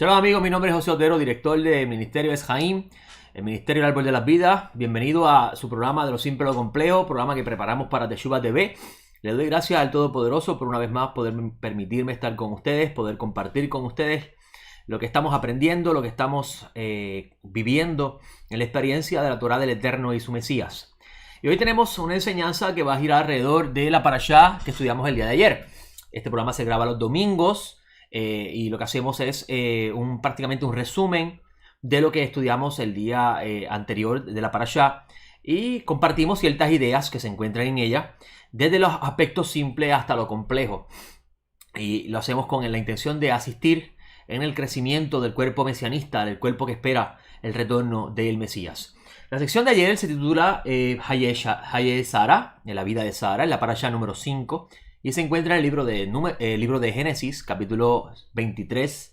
Hola amigos, mi nombre es José Otero, director del Ministerio Esjaín, el Ministerio del Árbol de las Vidas. Bienvenido a su programa de Lo Simple a Lo Complejo, programa que preparamos para Teshuvah TV. Le doy gracias al Todopoderoso por una vez más poder permitirme estar con ustedes, poder compartir con ustedes lo que estamos aprendiendo, lo que estamos viviendo en la experiencia de la Torá del Eterno y su Mesías. Y hoy tenemos una enseñanza que va a girar alrededor de la parashá que estudiamos el día de ayer. Este programa se graba los domingos. Y lo que hacemos es prácticamente un resumen de lo que estudiamos el día anterior de la parashá y compartimos ciertas ideas que se encuentran en ella, desde los aspectos simples hasta lo complejo. Y lo hacemos con la intención de asistir en el crecimiento del cuerpo mesianista, del cuerpo que espera el retorno del Mesías. La sección de ayer se titula Haye Sara, en la vida de Sara, en la parashá número 5. Y se encuentra en el libro de Génesis, capítulo 23,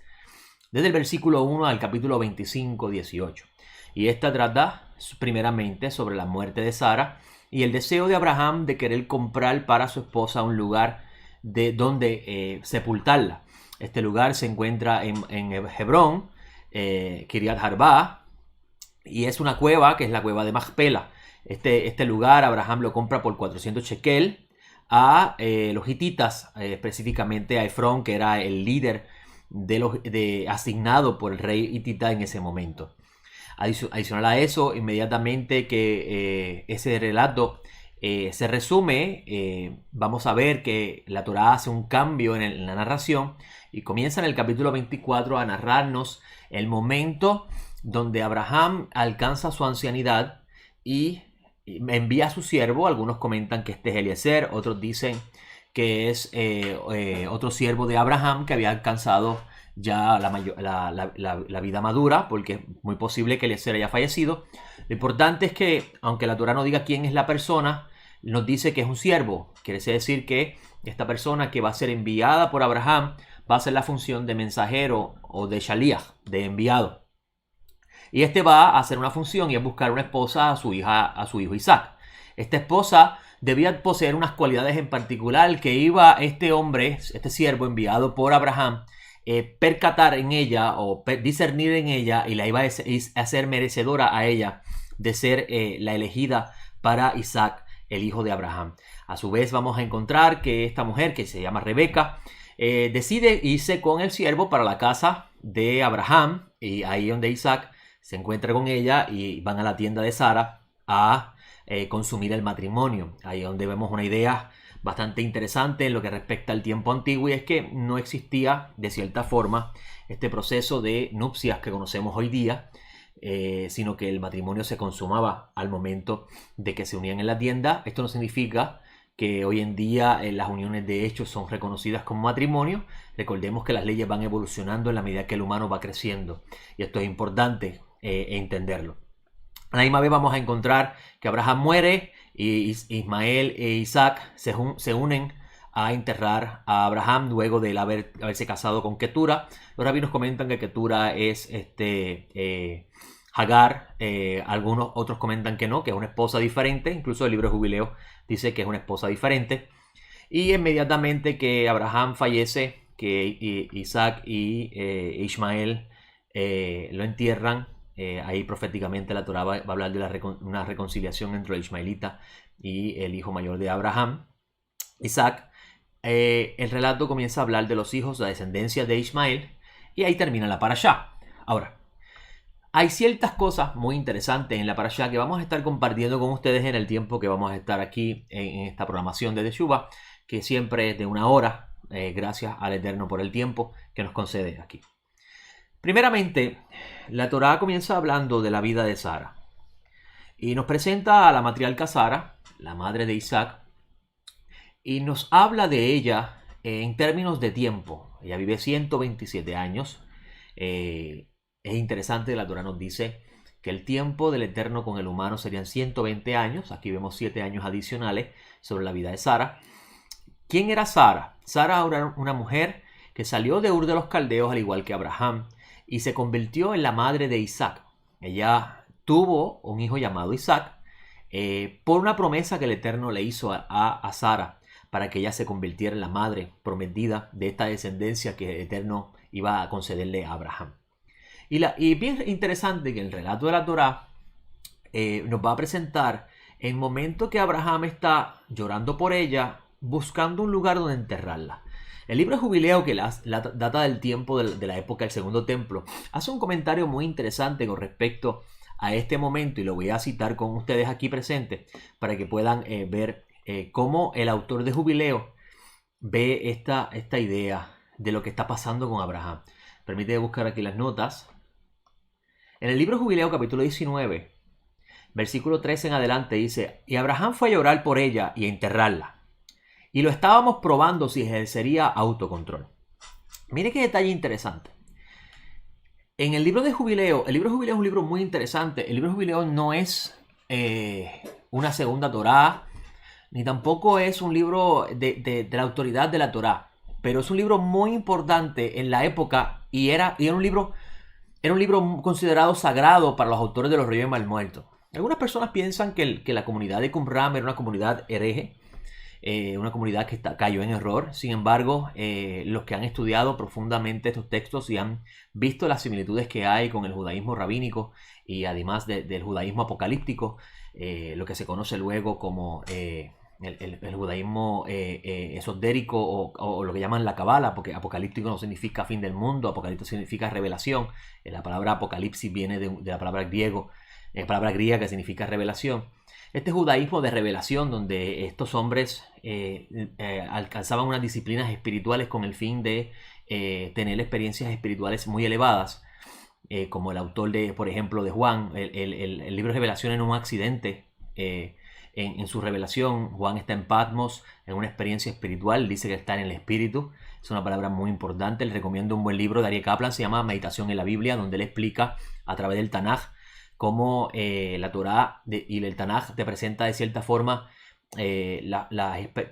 desde el versículo 1 al capítulo 25, 18. Y esta trata primeramente sobre la muerte de Sara y el deseo de Abraham de querer comprar para su esposa un lugar de donde sepultarla. Este lugar se encuentra en Hebrón, Kiryat Arba, y es una cueva que es la cueva de Macpela. Este lugar Abraham lo compra por 400 shekel a los hititas, específicamente a Efrón, que era el líder asignado por el rey hitita en ese momento. Adicional a eso, inmediatamente que ese relato se resume, vamos a ver que la Torá hace un cambio en la narración y comienza en el capítulo 24 a narrarnos el momento donde Abraham alcanza su ancianidad y envía a su siervo. Algunos comentan que este es Eliezer, otros dicen que es otro siervo de Abraham que había alcanzado ya la vida madura, porque es muy posible que Eliezer haya fallecido. Lo importante es que, aunque la Torá no diga quién es la persona, nos dice que es un siervo. Quiere decir que esta persona que va a ser enviada por Abraham va a hacer la función de mensajero o de shaliach, de enviado. Y este va a hacer una función y es buscar una esposa a su hijo Isaac. Esta esposa debía poseer unas cualidades en particular que iba este hombre, este siervo enviado por Abraham, percatar en ella o discernir en ella, y la iba a hacer merecedora a ella de ser la elegida para Isaac, el hijo de Abraham. A su vez vamos a encontrar que esta mujer, que se llama Rebeca, decide irse con el siervo para la casa de Abraham, y ahí donde Isaac se encuentra con ella y van a la tienda de Sara a consumir el matrimonio. Ahí donde vemos una idea bastante interesante en lo que respecta al tiempo antiguo, y es que no existía de cierta forma este proceso de nupcias que conocemos hoy día, sino que el matrimonio se consumaba al momento de que se unían en la tienda. Esto no significa que hoy en día las uniones de hecho son reconocidas como matrimonio. Recordemos que las leyes van evolucionando en la medida que el humano va creciendo, y esto es importante entenderlo. A la misma vez vamos a encontrar que Abraham muere y Ismael e Isaac se unen a enterrar a Abraham luego de haberse casado con Ketura. Los rabinos comentan que Ketura es Hagar. Algunos otros comentan que no, que es una esposa diferente. Incluso el libro de Jubileo dice que es una esposa diferente. Y inmediatamente que Abraham fallece, que Isaac y Ismael lo entierran, ahí proféticamente la Torá va a hablar de una reconciliación entre el ismaelita y el hijo mayor de Abraham, Isaac. El relato comienza a hablar de los hijos, la descendencia de Ismael, y ahí termina la parashá. Ahora, hay ciertas cosas muy interesantes en la parashá que vamos a estar compartiendo con ustedes en el tiempo que vamos a estar aquí en esta programación de Teshuvah, que siempre es de 1 hora, gracias al Eterno por el tiempo que nos concede aquí. Primeramente, la Torá comienza hablando de la vida de Sara y nos presenta a la matriarca Sara, la madre de Isaac, y nos habla de ella en términos de tiempo. Ella vive 127 años. Es interesante, la Torá nos dice que el tiempo del Eterno con el humano serían 120 años. Aquí vemos 7 años adicionales sobre la vida de Sara. ¿Quién era Sara? Sara era una mujer que salió de Ur de los Caldeos, al igual que Abraham, y se convirtió en la madre de Isaac. Ella tuvo un hijo llamado Isaac por una promesa que el Eterno le hizo a Sara para que ella se convirtiera en la madre prometida de esta descendencia que el Eterno iba a concederle a Abraham. Y bien interesante que el relato de la Torá nos va a presentar el momento que Abraham está llorando por ella, buscando un lugar donde enterrarla. El libro de Jubileo, que data del tiempo de la época del Segundo Templo, hace un comentario muy interesante con respecto a este momento, y lo voy a citar con ustedes aquí presentes para que puedan ver cómo el autor de Jubileo ve esta idea de lo que está pasando con Abraham. Permíteme buscar aquí las notas. En el libro de Jubileo, capítulo 19, versículo 13 en adelante, dice: y Abraham fue a llorar por ella y a enterrarla, y lo estábamos probando si ejercería autocontrol. Mire qué detalle interesante. En el libro de Jubileo, el libro de Jubileo es un libro muy interesante. El libro de Jubileo no es una segunda Torá, ni tampoco es un libro de la autoridad de la Torá, pero es un libro muy importante en la época y era un libro considerado sagrado para los autores de los Reyes Mal Muertos. Algunas personas piensan que la comunidad de Qumran era una comunidad hereje, una comunidad que cayó en error. Sin embargo, los que han estudiado profundamente estos textos y han visto las similitudes que hay con el judaísmo rabínico y además del judaísmo apocalíptico, lo que se conoce luego como el judaísmo esotérico o lo que llaman la cabala, porque apocalíptico no significa fin del mundo, apocalíptico significa revelación. La palabra apocalipsis viene de la palabra griega que significa revelación. Este judaísmo de revelación, donde estos hombres alcanzaban unas disciplinas espirituales con el fin de tener experiencias espirituales muy elevadas, como el autor por ejemplo, de Juan. El libro de Revelación en un accidente. En su revelación, Juan está en Patmos, en una experiencia espiritual, dice que está en el espíritu. Es una palabra muy importante. Les recomiendo un buen libro de Aryeh Kaplan, se llama Meditación en la Biblia, donde él explica a través del Tanaj cómo la Torá y el Tanaj te presenta de cierta forma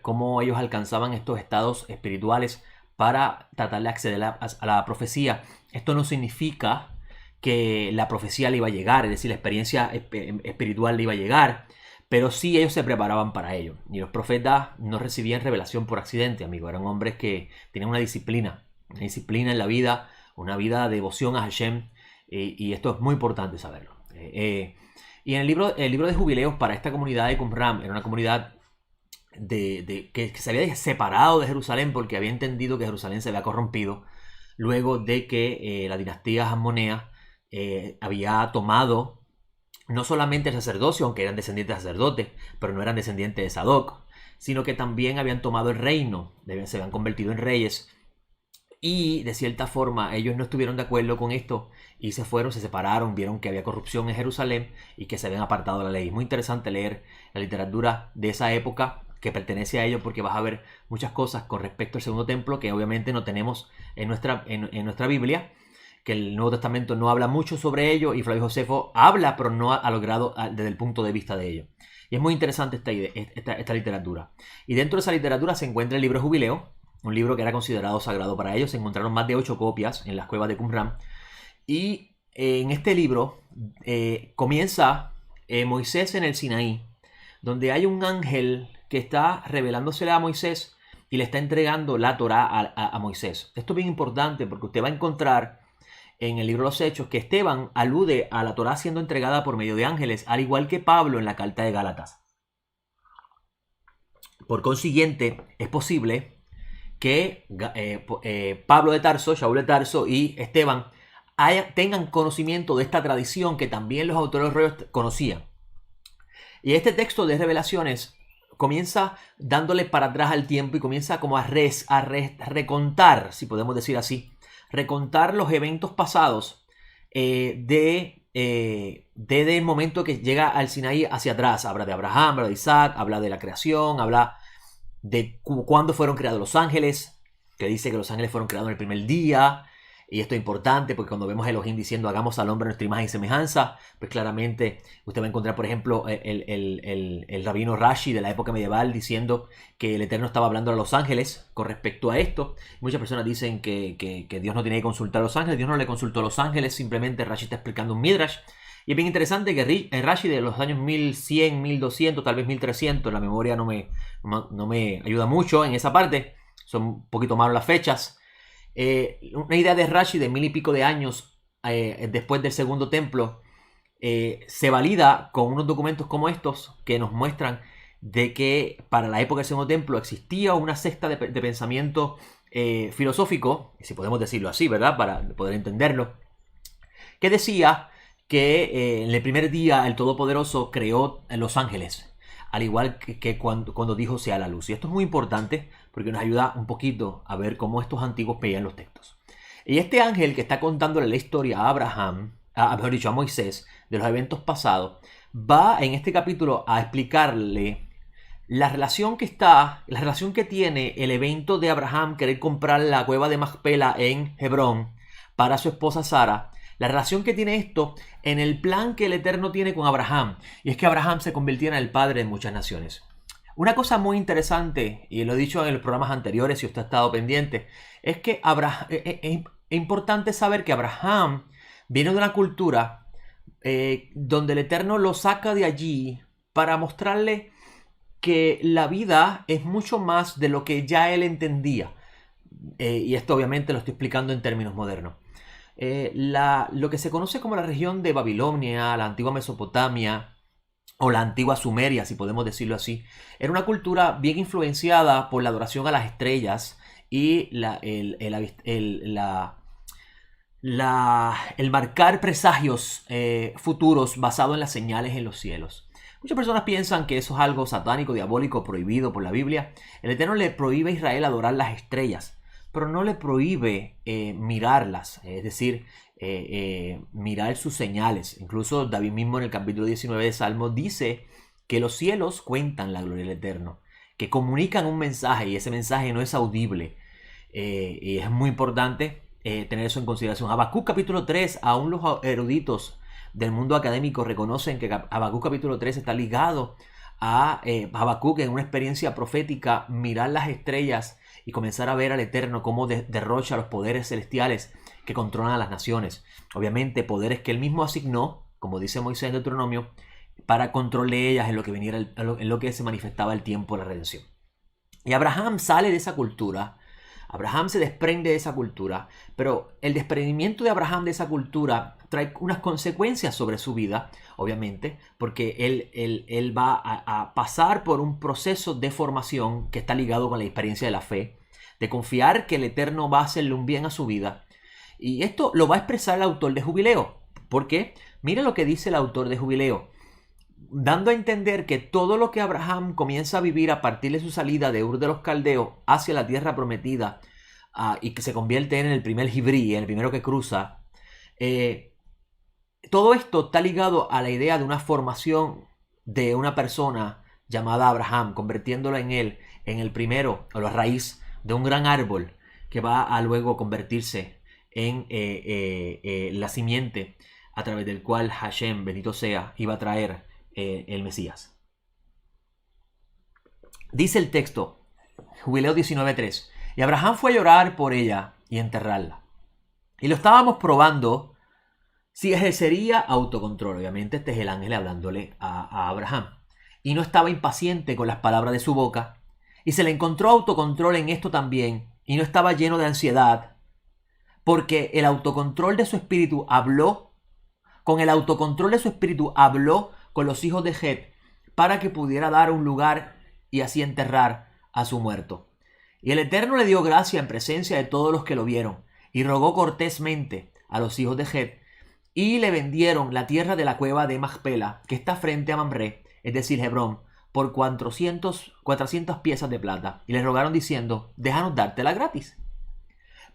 cómo ellos alcanzaban estos estados espirituales para tratar de acceder a la profecía. Esto no significa que la profecía le iba a llegar, es decir, la experiencia espiritual le iba a llegar, pero sí ellos se preparaban para ello. Y los profetas no recibían revelación por accidente, amigo. Eran hombres que tenían una disciplina en la vida, una vida de devoción a Hashem, y esto es muy importante saberlo. Y en el libro de Jubileos para esta comunidad de Qumran, era una comunidad que se había separado de Jerusalén porque había entendido que Jerusalén se había corrompido luego de que la dinastía Hasmonea había tomado no solamente el sacerdocio, aunque eran descendientes de sacerdotes, pero no eran descendientes de Sadoc, sino que también habían tomado el reino, se habían convertido en reyes. Y de cierta forma ellos no estuvieron de acuerdo con esto y se separaron, vieron que había corrupción en Jerusalén y que se habían apartado de la ley. Es muy interesante leer la literatura de esa época que pertenece a ellos, porque vas a ver muchas cosas con respecto al Segundo Templo que obviamente no tenemos en nuestra Biblia, que el Nuevo Testamento no habla mucho sobre ello, y Flavio Josefo habla, pero no ha logrado desde el punto de vista de ello. Y es muy interesante esta literatura. Y dentro de esa literatura se encuentra el libro Jubileo, un libro que era considerado sagrado para ellos. Se encontraron más de 8 copias en las cuevas de Qumran. Y en este libro comienza Moisés en el Sinaí, donde hay un ángel que está revelándosele a Moisés y le está entregando la Torá a Moisés. Esto es bien importante porque usted va a encontrar en el libro de los Hechos que Esteban alude a la Torá siendo entregada por medio de ángeles, al igual que Pablo en la carta de Gálatas. Por consiguiente, es posible que Pablo de Tarso, Shaul de Tarso y Esteban tengan conocimiento de esta tradición que también los autores de los Rollos conocían. Y este texto de Revelaciones comienza dándole para atrás al tiempo y comienza como a recontar, si podemos decir así, recontar los eventos pasados desde el momento que llega al Sinaí hacia atrás. Habla de Abraham, habla de Isaac, habla de la creación, habla de cuándo fueron creados los ángeles, que dice que los ángeles fueron creados en el primer día. Y esto es importante porque cuando vemos a Elohim diciendo hagamos al hombre a nuestra imagen y semejanza, pues claramente usted va a encontrar, por ejemplo, el rabino Rashi de la época medieval diciendo que el Eterno estaba hablando a los ángeles con respecto a esto. Muchas personas dicen que Dios no tiene que consultar a los ángeles. Dios no le consultó a los ángeles, simplemente Rashi está explicando un midrash. Y es bien interesante que Rashi de los años 1100, 1200, tal vez 1300, la memoria no me ayuda mucho en esa parte, son un poquito malas las fechas. Una idea de Rashi de 1000 y pico de años después del segundo templo se valida con unos documentos como estos que nos muestran de que para la época del segundo templo existía una secta de pensamiento filosófico, si podemos decirlo así, ¿verdad? Para poder entenderlo, que decía que en el primer día el Todopoderoso creó los ángeles, al igual que cuando dijo sea la luz. Y esto es muy importante porque nos ayuda un poquito a ver cómo estos antiguos veían los textos. Y este ángel que está contándole la historia a Abraham, mejor dicho, a Moisés, de los eventos pasados, va en este capítulo a explicarle la relación que tiene el evento de Abraham querer comprar la cueva de Macpela en Hebrón para su esposa Sara, la relación que tiene esto en el plan que el Eterno tiene con Abraham, y es que Abraham se convirtiera en el padre de muchas naciones. Una cosa muy interesante, y lo he dicho en los programas anteriores si usted ha estado pendiente, es que es importante saber que Abraham viene de una cultura donde el Eterno lo saca de allí para mostrarle que la vida es mucho más de lo que ya él entendía. Y esto obviamente lo estoy explicando en términos modernos. Lo que se conoce como la región de Babilonia, la antigua Mesopotamia o la antigua Sumeria, si podemos decirlo así, era una cultura bien influenciada por la adoración a las estrellas y el marcar presagios futuros basado en las señales en los cielos. Muchas personas piensan que eso es algo satánico, diabólico, prohibido por la Biblia. El Eterno le prohíbe a Israel adorar las estrellas, pero no le prohíbe mirarlas, es decir, mirar sus señales. Incluso David mismo en el capítulo 19 de Salmos dice que los cielos cuentan la gloria del Eterno, que comunican un mensaje y ese mensaje no es audible. Y es muy importante tener eso en consideración. Habacuc capítulo 3, aún los eruditos del mundo académico reconocen que Habacuc capítulo 3 está ligado a Habacuc en una experiencia profética, mirar las estrellas y comenzar a ver al Eterno cómo derrocha los poderes celestiales que controlan a las naciones. Obviamente poderes que él mismo asignó, como dice Moisés en Deuteronomio, para control de ellas en lo que se manifestaba el tiempo de la redención. Y Abraham sale de esa cultura. Abraham se desprende de esa cultura, pero el desprendimiento de Abraham de esa cultura trae unas consecuencias sobre su vida, obviamente, porque él va a pasar por un proceso de formación que está ligado con la experiencia de la fe, de confiar que el Eterno va a hacerle un bien a su vida. Y esto lo va a expresar el autor de Jubileo. ¿Por qué? Mira lo que dice el autor de Jubileo, dando a entender que todo lo que Abraham comienza a vivir a partir de su salida de Ur de los Caldeos hacia la tierra prometida y que se convierte en el primer Jibrí, el primero que cruza, todo esto está ligado a la idea de una formación de una persona llamada Abraham, convirtiéndolo en él, en el primero, o la raíz de un gran árbol que va a luego convertirse en la simiente a través del cual Hashem, bendito sea, iba a traer el Mesías. Dice el texto, Jubileo 19:3, y Abraham fue a llorar por ella y enterrarla. Y lo estábamos probando si ejercería autocontrol. Obviamente este es el ángel hablándole a Abraham. Y no estaba impaciente con las palabras de su boca. Y se le encontró autocontrol en esto también. Y no estaba lleno de ansiedad. Porque el autocontrol de su espíritu habló. Con el autocontrol de su espíritu habló con los hijos de Het para que pudiera dar un lugar y así enterrar a su muerto. Y el Eterno le dio gracia en presencia de todos los que lo vieron. Y rogó cortésmente a los hijos de Het. Y le vendieron la tierra de la cueva de Macpela, que está frente a Mamre, es decir, Hebrón, por 400 piezas de plata. Y le rogaron diciendo, déjanos dártela gratis.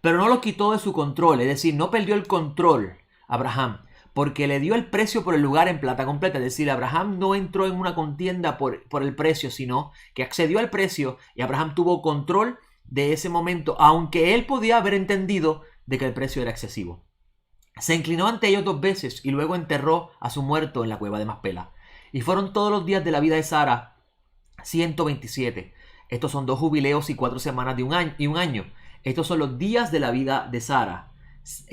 Pero no lo quitó de su control, es decir, no perdió el control Abraham, porque le dio el precio por el lugar en plata completa. Es decir, Abraham no entró en una contienda por el precio, sino que accedió al precio y Abraham tuvo control de ese momento, aunque él podía haber entendido de que el precio era excesivo. Se inclinó ante ellos 2 veces y luego enterró a su muerto en la cueva de Macpela. Y fueron todos los días de la vida de Sara 127. Estos son 2 jubileos y 4 semanas de un año. Estos son los días de la vida de Sara.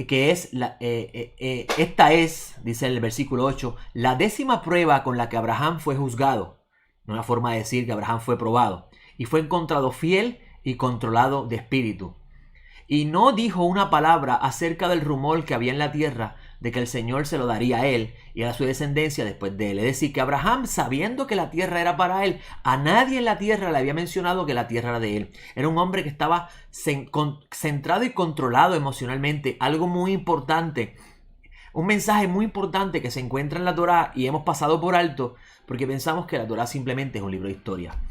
que es, esta es, dice el versículo 8, la 10ª prueba con la que Abraham fue juzgado. Una forma de decir que Abraham fue probado. Y fue encontrado fiel y controlado de espíritu. Y no dijo una palabra acerca del rumor que había en la tierra de que el Señor se lo daría a él y a su descendencia después de él. Es decir, que Abraham, sabiendo que la tierra era para él, a nadie en la tierra le había mencionado que la tierra era de él. Era un hombre que estaba centrado y controlado emocionalmente. Algo muy importante, un mensaje muy importante que se encuentra en la Torá y hemos pasado por alto porque pensamos que la Torá simplemente es un libro de historia.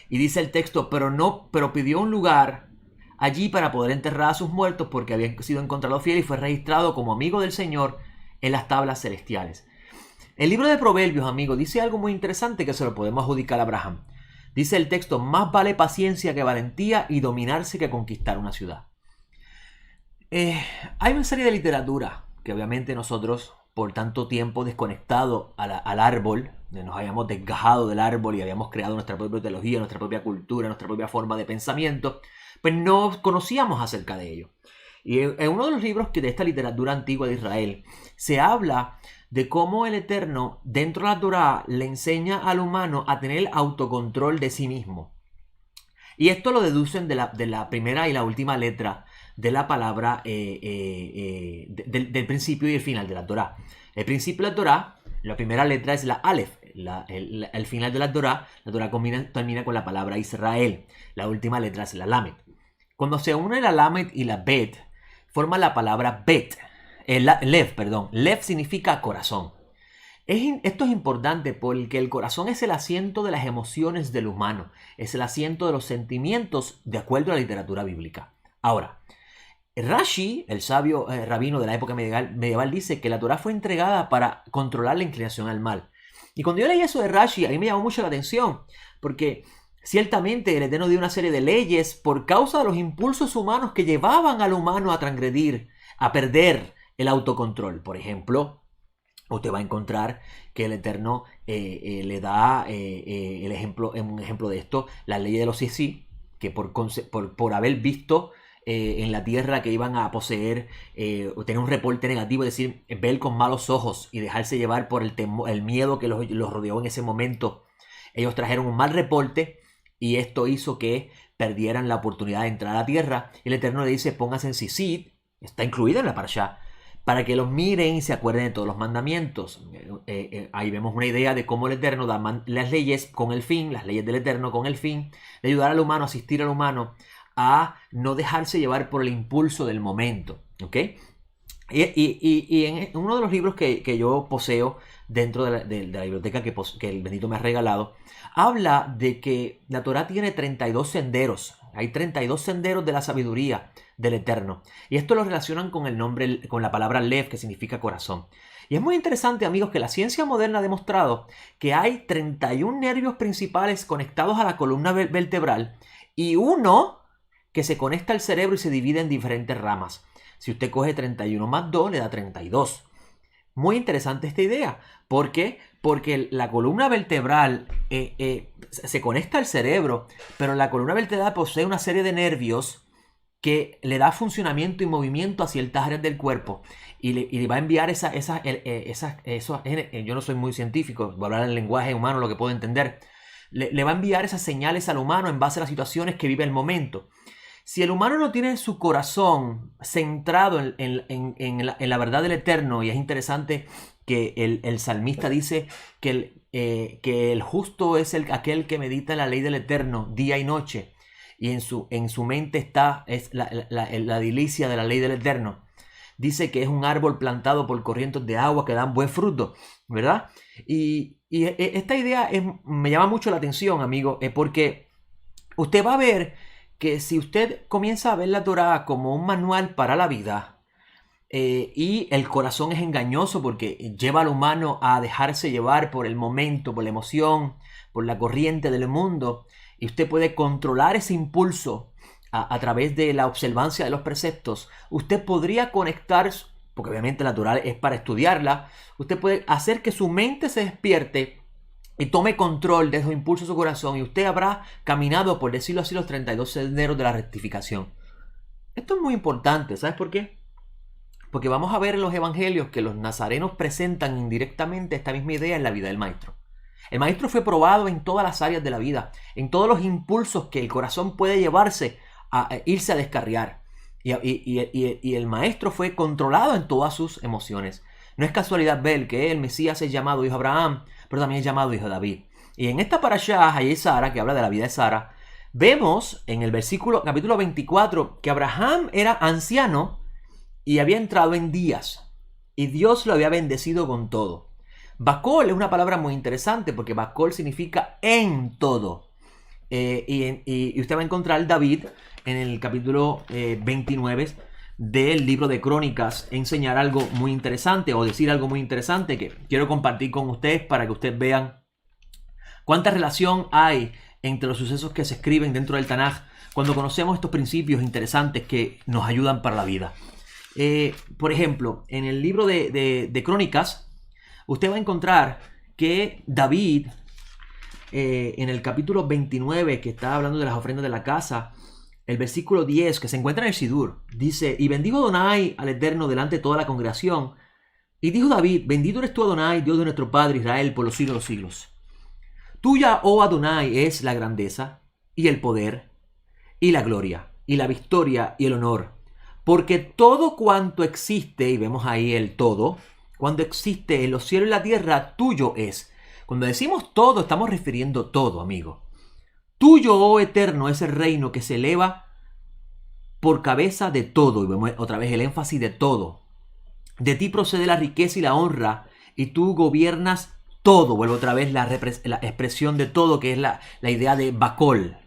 Y dice el texto, pero pidió un lugar allí para poder enterrar a sus muertos porque había sido encontrado fiel y fue registrado como amigo del Señor en las tablas celestiales. El libro de Proverbios, amigos, dice algo muy interesante que se lo podemos adjudicar a Abraham. Dice el texto, más vale paciencia que valentía y dominarse que conquistar una ciudad. Hay una serie de literatura que obviamente nosotros, por tanto tiempo desconectado al árbol, nos habíamos desgajado del árbol y habíamos creado nuestra propia teología, nuestra propia cultura, nuestra propia forma de pensamiento, pues no conocíamos acerca de ello. Y en uno de los libros de esta literatura antigua de Israel se habla de cómo el Eterno dentro de la Torá le enseña al humano a tener el autocontrol de sí mismo. Y esto lo deducen de la primera y la última letra de la palabra del principio y el final de la Torá. El principio de la Torá, la primera letra es la Aleph. El final de la Torá termina con la palabra Israel. La última letra es la Lamed. Cuando se une la Lamed y la Bet, forma la palabra Bet. Lev, perdón. Lev significa corazón. Esto es importante porque el corazón es el asiento de las emociones del humano. Es el asiento de los sentimientos de acuerdo a la literatura bíblica. Ahora, Rashi, el sabio rabino de la época medieval, dice que la Torá fue entregada para controlar la inclinación al mal. Y cuando yo leí eso de Rashi, a mí me llamó mucho la atención, porque ciertamente el Eterno dio una serie de leyes por causa de los impulsos humanos que llevaban al humano a transgredir, a perder el autocontrol. Por ejemplo, usted va a encontrar que el Eterno le da un ejemplo de esto, la ley de los Sisi, que por haber visto en la tierra que iban a poseer o tener un reporte negativo, es decir, ver con malos ojos y dejarse llevar por el miedo que los rodeó en ese momento. Ellos trajeron un mal reporte y esto hizo que perdieran la oportunidad de entrar a la tierra. Y el Eterno le dice, pónganse en Sisid, está incluida en la parashá, para que los miren y se acuerden de todos los mandamientos. Ahí vemos una idea de cómo el Eterno da las leyes con el fin, las leyes del Eterno con el fin de ayudar al humano, asistir al humano a no dejarse llevar por el impulso del momento. ¿Ok? Y en uno de los libros que yo poseo dentro de la biblioteca que el bendito me ha regalado, habla de que la Torá tiene 32 senderos. Hay 32 senderos de la sabiduría del Eterno. Y esto lo relacionan con el nombre, con la palabra Lev, que significa corazón. Y es muy interesante, amigos, que la ciencia moderna ha demostrado que hay 31 nervios principales conectados a la columna vertebral y uno que se conecta al cerebro y se divide en diferentes ramas. Si usted coge 31 más 2, le da 32. Muy interesante esta idea. ¿Por qué? Porque la columna vertebral se conecta al cerebro, pero la columna vertebral posee una serie de nervios que le da funcionamiento y movimiento a ciertas áreas del cuerpo y le va a enviar yo no soy muy científico, voy a hablar en lenguaje humano, lo que puedo entender. Le va a enviar esas señales al humano en base a las situaciones que vive el momento. Si el humano no tiene su corazón centrado en la verdad del Eterno, y es interesante que el salmista dice que el justo es aquel que medita en la ley del Eterno día y noche, y en su mente está la delicia de la ley del Eterno. Dice que es un árbol plantado por corrientes de agua que dan buen fruto, ¿verdad? Y esta idea me llama mucho la atención, amigo, porque usted va a ver que si usted comienza a ver la Torá como un manual para la vida, y el corazón es engañoso porque lleva al humano a dejarse llevar por el momento, por la emoción, por la corriente del mundo, y usted puede controlar ese impulso a través de la observancia de los preceptos, usted podría conectar, porque obviamente la Torá es para estudiarla, usted puede hacer que su mente se despierte y tome control de esos impulsos de su corazón, y usted habrá caminado, por decirlo así, los 32 senderos de la rectificación. Esto es muy importante, ¿sabes por qué? Porque vamos a ver en los evangelios que los nazarenos presentan indirectamente esta misma idea en la vida del maestro. El maestro fue probado en todas las áreas de la vida, en todos los impulsos que el corazón puede llevarse a irse a descarriar. Y el maestro fue controlado en todas sus emociones. No es casualidad ver que el Mesías es llamado hijo de Abraham, pero también es llamado hijo de David. Y en esta parashá, Hayei Sara, que habla de la vida de Sara, vemos en el capítulo 24 que Abraham era anciano y había entrado en días. Y Dios lo había bendecido con todo. Bakol es una palabra muy interesante porque Bakol significa en todo. Y usted va a encontrar David en el capítulo 29 del libro de Crónicas enseñar algo muy interesante o decir algo muy interesante que quiero compartir con ustedes para que ustedes vean cuánta relación hay entre los sucesos que se escriben dentro del Tanaj cuando conocemos estos principios interesantes que nos ayudan para la vida. Por ejemplo, en el libro de Crónicas, usted va a encontrar que David, en el capítulo 29, que está hablando de las ofrendas de la casa, el versículo 10, que se encuentra en el Sidur, dice: y bendigo Adonai al Eterno delante de toda la congregación. Y dijo David: bendito eres tú, Adonai, Dios de nuestro Padre Israel, por los siglos de los siglos. Tuya, oh Adonai, es la grandeza, y el poder, y la gloria, y la victoria, y el honor. Porque todo cuanto existe, y vemos ahí el todo, cuando existe en los cielos y la tierra, tuyo es. Cuando decimos todo, estamos refiriendo todo, amigo. Tuyo, oh Eterno, es el reino que se eleva por cabeza de todo. Y vemos otra vez el énfasis de todo. De ti procede la riqueza y la honra, y tú gobiernas todo. Vuelvo otra vez la expresión de todo, que es la idea de Bakol.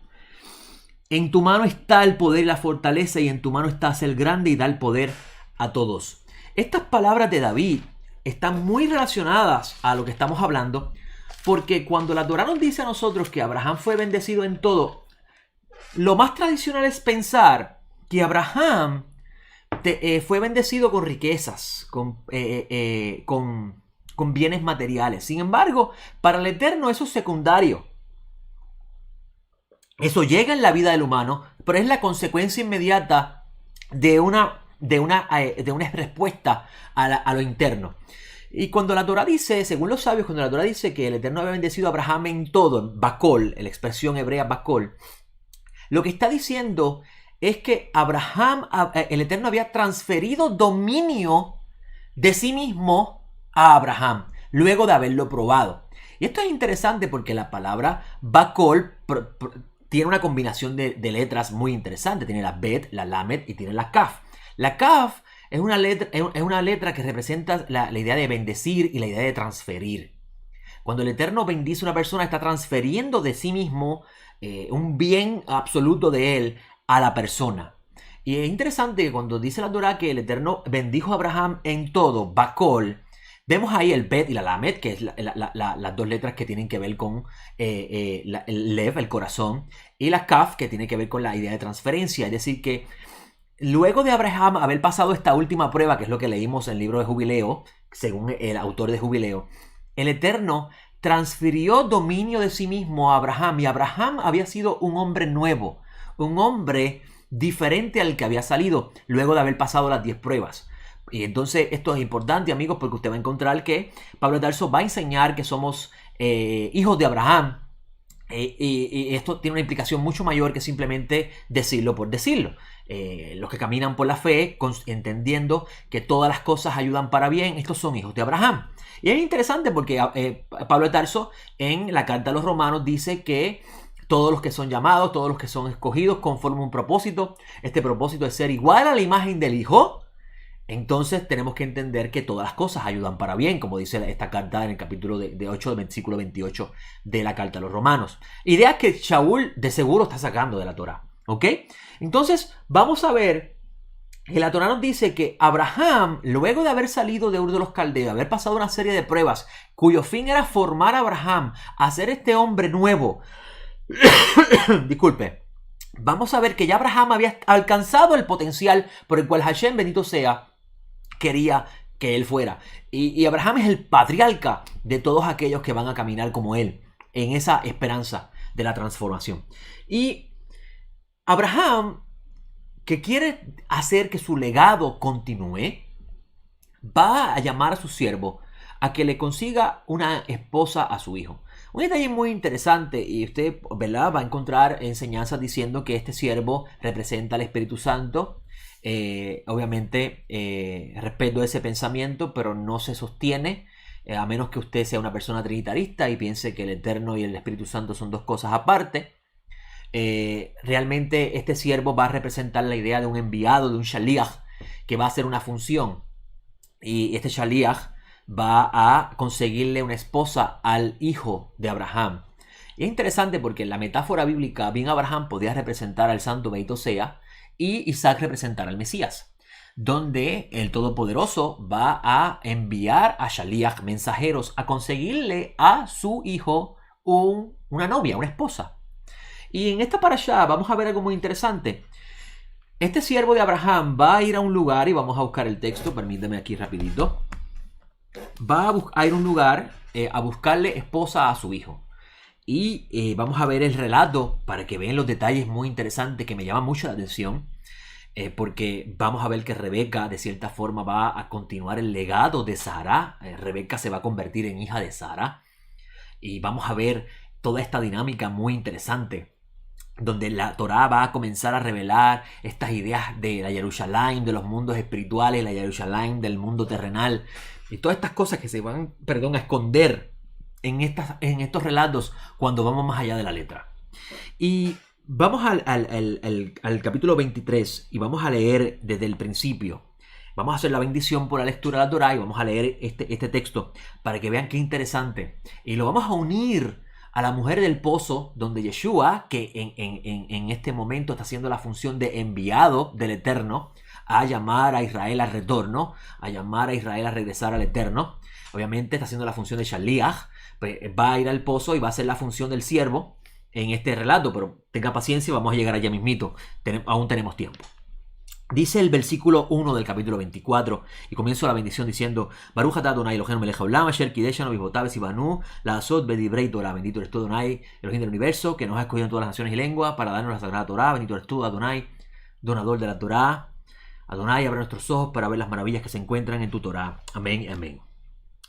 En tu mano está el poder y la fortaleza, y en tu mano está ser grande y dar poder a todos. Estas palabras de David están muy relacionadas a lo que estamos hablando, porque cuando la Torá nos dice a nosotros que Abraham fue bendecido en todo, lo más tradicional es pensar que Abraham fue bendecido con riquezas, con bienes materiales. Sin embargo, para el Eterno eso es secundario. Eso llega en la vida del humano, pero es la consecuencia inmediata de una respuesta a lo interno. Y cuando la Torá dice, según los sabios, cuando la Torá dice que el Eterno había bendecido a Abraham en todo, Bakol, la expresión hebrea Bakol, lo que está diciendo es que el Eterno había transferido dominio de sí mismo a Abraham, luego de haberlo probado. Y esto es interesante porque la palabra Bakol tiene una combinación de letras muy interesante. Tiene la Bet, la Lamed y tiene la Kaf. La Kaf es una letra que representa la idea de bendecir y la idea de transferir. Cuando el Eterno bendice a una persona, está transfiriendo de sí mismo un bien absoluto de él a la persona. Y es interesante que cuando dice la Torá que el Eterno bendijo a Abraham en todo, Bakol, vemos ahí el Bet y la Lamed, que es las dos letras que tienen que ver con el Lev, el corazón, y la Kaf, que tiene que ver con la idea de transferencia. Es decir, que luego de Abraham haber pasado esta última prueba, que es lo que leímos en el libro de Jubileo, según el autor de Jubileo, el Eterno transfirió dominio de sí mismo a Abraham, y Abraham había sido un hombre nuevo, un hombre diferente al que había salido luego de haber pasado las 10 pruebas. Y entonces esto es importante, amigos, porque usted va a encontrar que Pablo de Tarso va a enseñar que somos hijos de Abraham. Y esto tiene una implicación mucho mayor que simplemente decirlo por decirlo. Los que caminan por la fe, entendiendo que todas las cosas ayudan para bien, estos son hijos de Abraham. Y es interesante porque Pablo de Tarso en la carta a los Romanos dice que todos los que son llamados, todos los que son escogidos conforman un propósito. Este propósito es ser igual a la imagen del Hijo. Entonces tenemos que entender que todas las cosas ayudan para bien, como dice esta carta en el capítulo de 8, del versículo 28 de la carta a los Romanos. Ideas que Shaul de seguro está sacando de la Torá. ¿Ok? Entonces vamos a ver que la Torá nos dice que Abraham, luego de haber salido de Ur de los Caldeos, haber pasado una serie de pruebas, cuyo fin era formar a Abraham, hacer este hombre nuevo. Disculpe. Vamos a ver que ya Abraham había alcanzado el potencial por el cual Hashem, bendito sea, quería que él fuera. Y Abraham es el patriarca de todos aquellos que van a caminar como él, en esa esperanza de la transformación. Y Abraham, que quiere hacer que su legado continúe, va a llamar a su siervo a que le consiga una esposa a su hijo. Un detalle muy interesante, y usted, ¿verdad?, va a encontrar enseñanzas diciendo que este siervo representa al Espíritu Santo. Obviamente respeto ese pensamiento, pero no se sostiene, a menos que usted sea una persona trinitarista y piense que el Eterno y el Espíritu Santo son dos cosas aparte. Realmente este siervo va a representar la idea de un enviado, de un shaliach, que va a hacer una función. Y este shaliach va a conseguirle una esposa al hijo de Abraham. Y es interesante porque en la metáfora bíblica, bien Abraham podía representar al santo bendito sea, y Isaac representar al Mesías, donde el Todopoderoso va a enviar a shaliach, mensajeros, a conseguirle a su hijo una novia, una esposa. Y en esta parashá vamos a ver algo muy interesante. Este siervo de Abraham va a ir a un lugar, y vamos a buscar el texto, permítame aquí rapidito. Va a ir a un lugar a buscarle esposa a su hijo. Y vamos a ver el relato para que vean los detalles muy interesantes que me llaman mucho la atención. Porque vamos a ver que Rebeca de cierta forma va a continuar el legado de Sara. Rebeca se va a convertir en hija de Sara. Y vamos a ver toda esta dinámica muy interesante, donde la Torá va a comenzar a revelar estas ideas de la Jerusalén, de los mundos espirituales, la Jerusalén del mundo terrenal, y todas estas cosas que se van, a esconder en estos relatos cuando vamos más allá de la letra. Y vamos al capítulo 23 y vamos a leer desde el principio. Vamos a hacer la bendición por la lectura de la Torá y vamos a leer este texto para que vean qué interesante. Y lo vamos a unir a la mujer del pozo, donde Yeshua, que en este momento está haciendo la función de enviado del Eterno, a llamar a Israel al retorno, a llamar a Israel a regresar al Eterno. Obviamente está haciendo la función de Shaliach, pues va a ir al pozo y va a hacer la función del siervo en este relato, pero tenga paciencia, vamos a llegar allá mismito, aún tenemos tiempo. Dice el versículo 1 del capítulo 24, y comienzo la bendición diciendo: Baruch atah Adonai Eloheinu melech haolam asher kideshanu bivotав v'tzivanu la'asot bedivrei Torah. Bendito eres tú, Adonai, Elohim del universo, que nos ha escogido en todas las naciones y lenguas para darnos la sagrada Torah. Bendito eres tú, Adonai, donador de la Torah. Adonai, abre nuestros ojos para ver las maravillas que se encuentran en tu Torah. Amén, amén.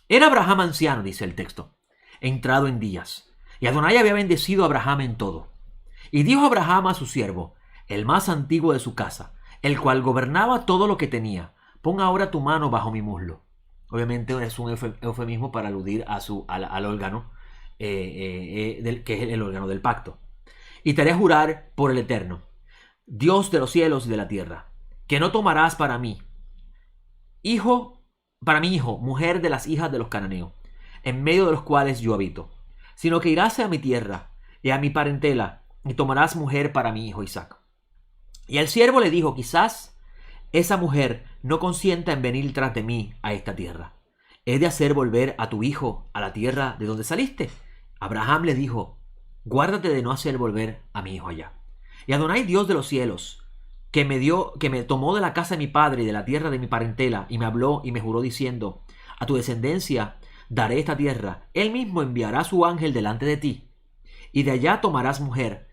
Era Abraham anciano, dice el texto, entrado en días, y Adonai había bendecido a Abraham en todo. Y dijo Abraham a su siervo, el más antiguo de su casa, el cual gobernaba todo lo que tenía: pon ahora tu mano bajo mi muslo. Obviamente es un eufemismo para aludir al órgano, que es el órgano del pacto. Y te haré jurar por el Eterno, Dios de los cielos y de la tierra, que no tomarás para mí hijo, mujer de las hijas de los cananeos, en medio de los cuales yo habito, sino que irás a mi tierra y a mi parentela, y tomarás mujer para mi hijo Isaac. Y el siervo le dijo: quizás esa mujer no consienta en venir tras de mí a esta tierra. ¿He de hacer volver a tu hijo a la tierra de donde saliste? Abraham le dijo: guárdate de no hacer volver a mi hijo allá. Y Adonai, Dios de los cielos, que me tomó de la casa de mi padre y de la tierra de mi parentela, y me habló y me juró diciendo: a tu descendencia daré esta tierra, él mismo enviará su ángel delante de ti, y de allá tomarás mujer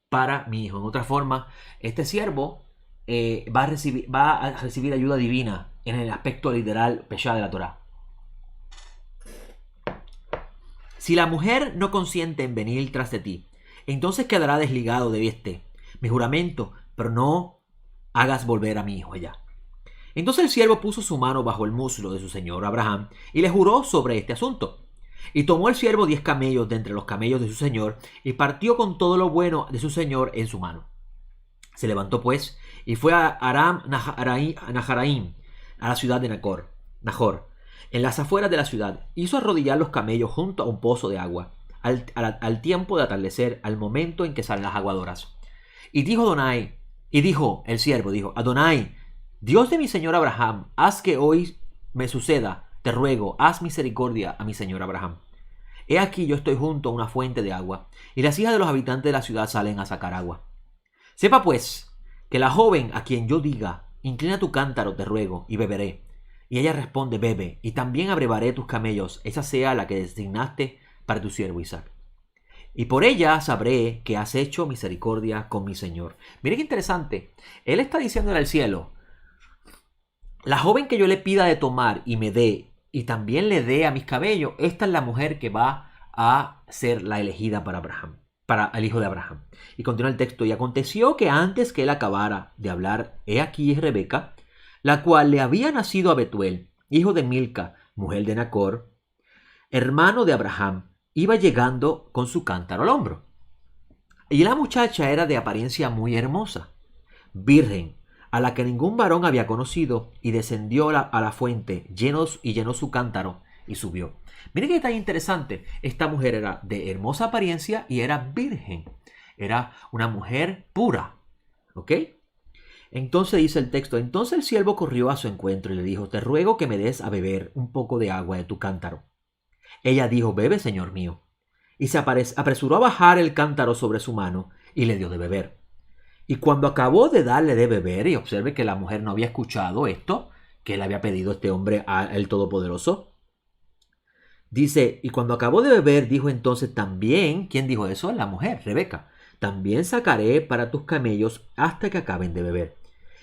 para mi hijo. En otra forma, este siervo va a recibir ayuda divina en el aspecto literal peshá de la Torá. Si la mujer no consiente en venir tras de ti, entonces quedará desligado de mi juramento, pero no hagas volver a mi hijo allá. Entonces el siervo puso su mano bajo el muslo de su señor Abraham y le juró sobre este asunto. Y tomó el siervo 10 camellos de entre los camellos de su señor y partió con todo lo bueno de su señor en su mano. Se levantó pues y fue a Aram Naharaim, a la ciudad de Nahor, en las afueras de la ciudad. Hizo arrodillar los camellos junto a un pozo de agua, al tiempo de atardecer, al momento en que salen las aguadoras. Y dijo el siervo, Adonai, Dios de mi señor Abraham, haz que hoy me suceda, te ruego, haz misericordia a mi señor Abraham. He aquí yo estoy junto a una fuente de agua, y las hijas de los habitantes de la ciudad salen a sacar agua. Sepa pues, que la joven a quien yo diga, inclina tu cántaro, te ruego, y beberé. Y ella responde, bebe, y también abrevaré tus camellos, esa sea la que designaste para tu siervo Isaac. Y por ella sabré que has hecho misericordia con mi señor. Mire qué interesante. Él está diciéndole al cielo: la joven que yo le pida de tomar y me dé, y también le dé a mis cabellos, esta es la mujer que va a ser la elegida para Abraham, para el hijo de Abraham. Y continúa el texto: y aconteció que antes que él acabara de hablar, he aquí es Rebeca, la cual le había nacido a Betuel, hijo de Milca, mujer de Nacor, hermano de Abraham, iba llegando con su cántaro al hombro. Y la muchacha era de apariencia muy hermosa, virgen, a la que ningún varón había conocido, y descendió a la fuente, llenó su cántaro y subió. Miren que tan interesante. Esta mujer era de hermosa apariencia y era virgen. Era una mujer pura. ¿Ok? Entonces dice el texto: entonces el siervo corrió a su encuentro y le dijo: te ruego que me des a beber un poco de agua de tu cántaro. Ella dijo: bebe, señor mío. Y se apresuró a bajar el cántaro sobre su mano y le dio de beber. Y cuando acabó de darle de beber, y observe que la mujer no había escuchado esto, que le había pedido este hombre al Todopoderoso, dice: y cuando acabó de beber, dijo entonces también, ¿quién dijo eso? La mujer, Rebeca: también sacaré para tus camellos hasta que acaben de beber.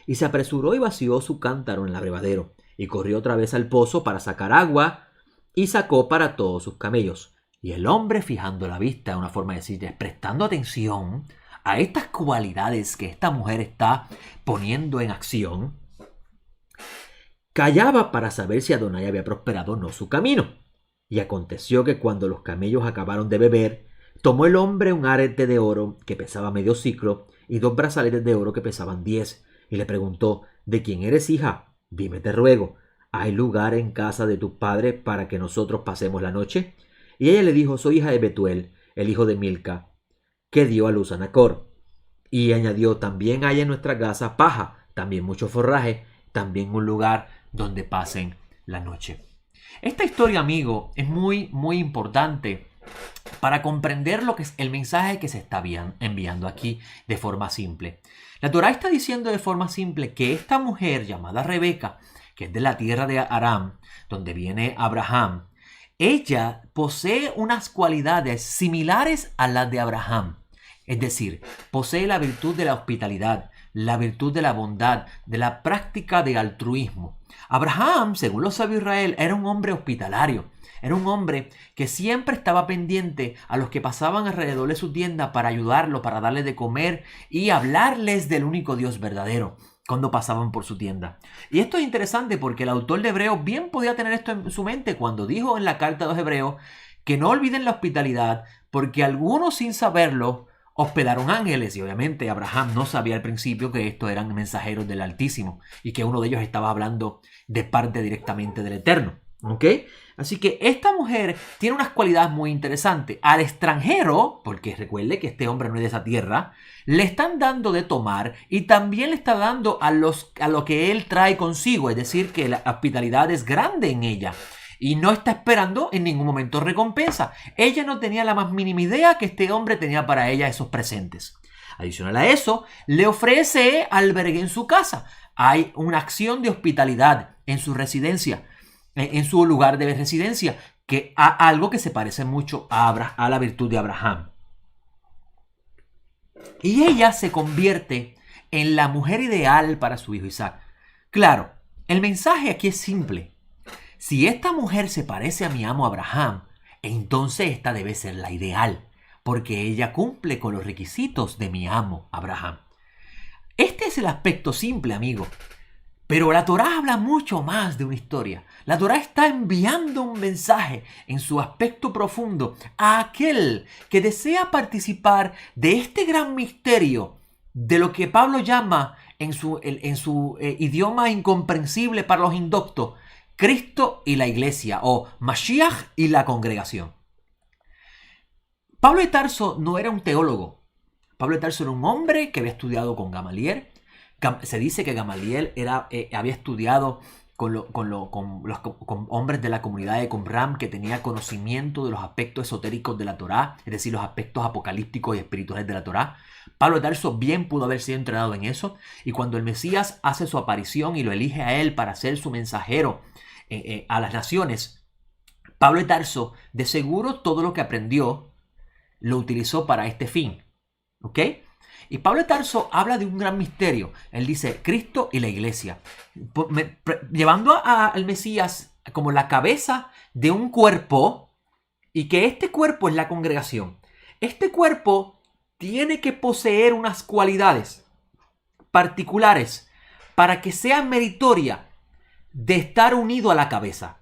Y se apresuró y vació su cántaro en el abrevadero, y corrió otra vez al pozo para sacar agua, y sacó para todos sus camellos. Y el hombre, fijando la vista, una forma de decir, prestando atención a estas cualidades que esta mujer está poniendo en acción, callaba para saber si Adonai había prosperado o no su camino. Y aconteció que cuando los camellos acabaron de beber, tomó el hombre un arete de oro que pesaba medio siclo y 2 brazaletes de oro que pesaban 10, y le preguntó: ¿de quién eres, hija? Dime, te ruego, ¿hay lugar en casa de tu padre para que nosotros pasemos la noche? Y ella le dijo: soy hija de Betuel, el hijo de Milca, que dio a luz a Nacor. Y añadió: también hay en nuestra casa paja, también mucho forraje, también un lugar donde pasen la noche. Esta historia, amigo, es muy, muy importante para comprender lo que es el mensaje que se está enviando aquí de forma simple. La Torá está diciendo de forma simple que esta mujer llamada Rebeca, que es de la tierra de Aram, donde viene Abraham, ella posee unas cualidades similares a las de Abraham. Es decir, posee la virtud de la hospitalidad, la virtud de la bondad, de la práctica de altruismo. Abraham, según los sabios de Israel, era un hombre hospitalario. Era un hombre que siempre estaba pendiente a los que pasaban alrededor de su tienda para ayudarlo, para darles de comer y hablarles del único Dios verdadero cuando pasaban por su tienda. Y esto es interesante porque el autor de Hebreos bien podía tener esto en su mente cuando dijo en la carta de los Hebreos que no olviden la hospitalidad, porque algunos, sin saberlo, hospedaron ángeles. Y obviamente Abraham no sabía al principio que estos eran mensajeros del Altísimo y que uno de ellos estaba hablando de parte directamente del Eterno. ¿Ok? Así que esta mujer tiene unas cualidades muy interesantes. Al extranjero, porque recuerde que este hombre no es de esa tierra, le están dando de tomar y también le está dando a lo que él trae consigo. Es decir, que la hospitalidad es grande en ella. Y no está esperando en ningún momento recompensa. Ella no tenía la más mínima idea que este hombre tenía para ella esos presentes. Adicional a eso, le ofrece albergue en su casa. Hay una acción de hospitalidad en su residencia, en su lugar de residencia, que algo que se parece mucho a la virtud de Abraham. Y ella se convierte en la mujer ideal para su hijo Isaac. Claro, el mensaje aquí es simple. Si esta mujer se parece a mi amo Abraham, entonces esta debe ser la ideal, porque ella cumple con los requisitos de mi amo Abraham. Este es el aspecto simple, amigo. Pero la Torá habla mucho más de una historia. La Torá está enviando un mensaje en su aspecto profundo a aquel que desea participar de este gran misterio, de lo que Pablo llama en su idioma incomprensible para los indoctos, Cristo y la iglesia, o Mashiach y la congregación. Pablo de Tarso no era un teólogo. Pablo de Tarso era un hombre que había estudiado con Gamaliel. Se dice que Gamaliel había estudiado con hombres de la comunidad de Qumran, que tenía conocimiento de los aspectos esotéricos de la Torá, es decir, los aspectos apocalípticos y espirituales de la Torá. Pablo de Tarso bien pudo haber sido entrenado en eso, y cuando el Mesías hace su aparición y lo elige a él para ser su mensajero a las naciones, Pablo de Tarso, de seguro todo lo que aprendió lo utilizó para este fin. ¿Ok? Y Pablo de Tarso habla de un gran misterio. Él dice Cristo y la iglesia, llevando al Mesías como la cabeza de un cuerpo, y que este cuerpo es la congregación. Este cuerpo tiene que poseer unas cualidades particulares para que sea meritoria de estar unido a la cabeza.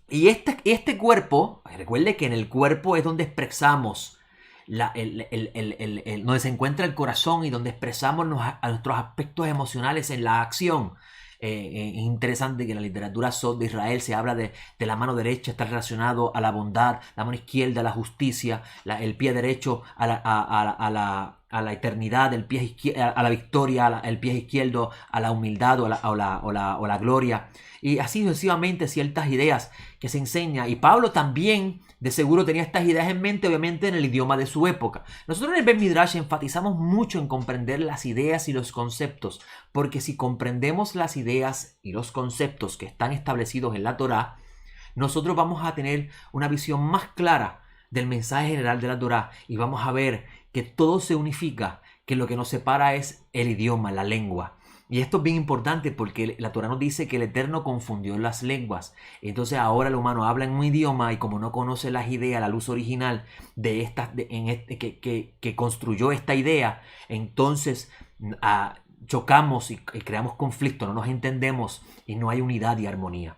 Y este cuerpo, recuerde que en el cuerpo es donde expresamos, donde se encuentra el corazón y donde expresamos nuestros aspectos emocionales en la acción. Es interesante que en la literatura Sod de Israel se habla de la mano derecha, está relacionado a la bondad, la mano izquierda a la justicia, el pie derecho a la eternidad, el pie izquierdo a la victoria, el pie izquierdo a la humildad o la gloria. Y así sucesivamente ciertas ideas que se enseña. Y Pablo también de seguro tenía estas ideas en mente, obviamente en el idioma de su época. Nosotros en el Bet Midrash enfatizamos mucho en comprender las ideas y los conceptos, porque si comprendemos las ideas y los conceptos que están establecidos en la Torá, nosotros vamos a tener una visión más clara del mensaje general de la Torá y vamos a ver que todo se unifica, que lo que nos separa es el idioma, la lengua. Y esto es bien importante porque la Torá nos dice que el Eterno confundió las lenguas. Entonces ahora el humano habla en un idioma y como no conoce las ideas, la luz original que construyó esta idea, entonces chocamos y creamos conflicto, no nos entendemos y no hay unidad y armonía.